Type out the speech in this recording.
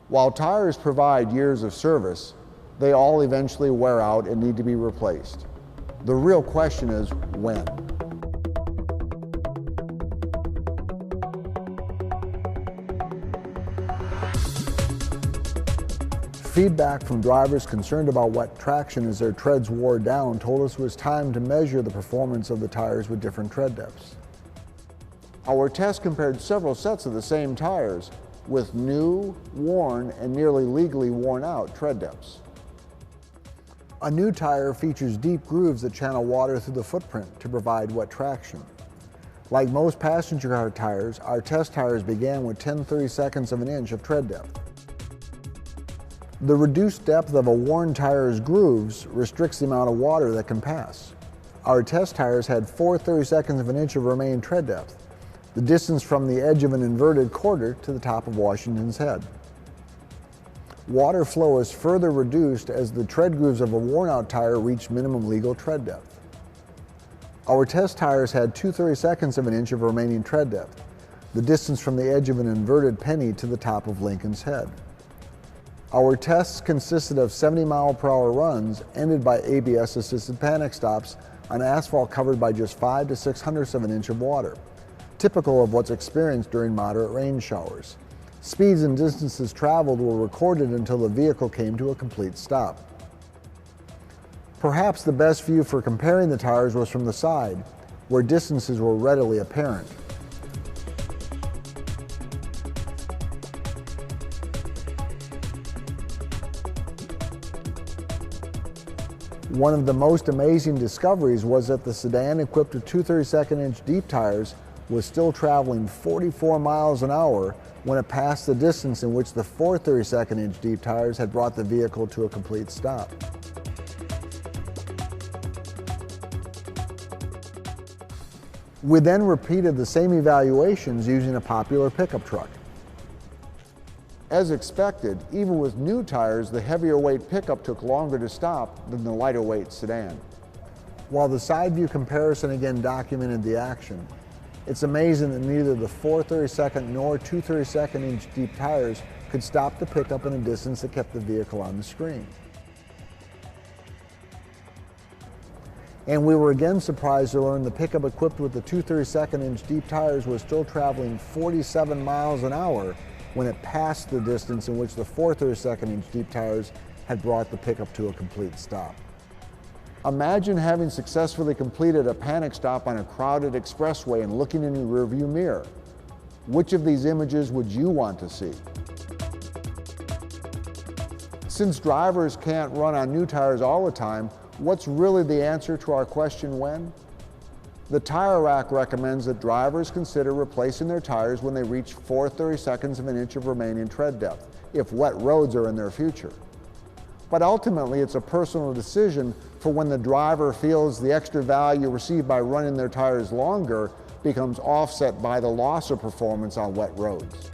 While tires provide years of service, they all eventually wear out and need to be replaced. The real question is when. Feedback from drivers concerned about wet traction as their treads wore down told us it was time to measure the performance of the tires with different tread depths. Our test compared several sets of the same tires with new, worn, and nearly legally worn out tread depths. A new tire features deep grooves that channel water through the footprint to provide wet traction. Like most passenger car tires, our test tires began with 10/32 of an inch of tread depth. The reduced depth of a worn tire's grooves restricts the amount of water that can pass. Our test tires had 4/32 of an inch of remaining tread depth, the distance from the edge of an inverted quarter to the top of Washington's Head. Water flow is further reduced as the tread grooves of a worn-out tire reach minimum legal tread depth. Our test tires had 2/32 of an inch of remaining tread depth, the distance from the edge of an inverted penny to the top of Lincoln's Head. Our tests consisted of 70-mile-per-hour runs ended by ABS-assisted panic stops on asphalt covered by just 5 to 6/100 of an inch of water, typical of what's experienced during moderate rain showers. Speeds and distances traveled were recorded until the vehicle came to a complete stop. Perhaps the best view for comparing the tires was from the side, where distances were readily apparent. One of the most amazing discoveries was that the sedan equipped with 2/32-inch deep tires was still traveling 44 miles an hour when it passed the distance in which the 4/32-inch deep tires had brought the vehicle to a complete stop. We then repeated the same evaluations using a popular pickup truck. As expected, even with new tires, the heavier weight pickup took longer to stop than the lighter weight sedan. While the side view comparison again documented the action, it's amazing that neither the 4/32 nor 2/32-inch deep tires could stop the pickup in a distance that kept the vehicle on the screen. And we were again surprised to learn the pickup equipped with the 2/32-inch deep tires was still traveling 47 miles an hour when it passed the distance in which the 4/32-inch deep tires had brought the pickup to a complete stop. Imagine having successfully completed a panic stop on a crowded expressway and looking in your rearview mirror. Which of these images would you want to see? Since drivers can't run on new tires all the time, what's really the answer to our question when? The Tire Rack recommends that drivers consider replacing their tires when they reach 4/32 of an inch of remaining tread depth, if wet roads are in their future. But ultimately, it's a personal decision for when the driver feels the extra value received by running their tires longer becomes offset by the loss of performance on wet roads.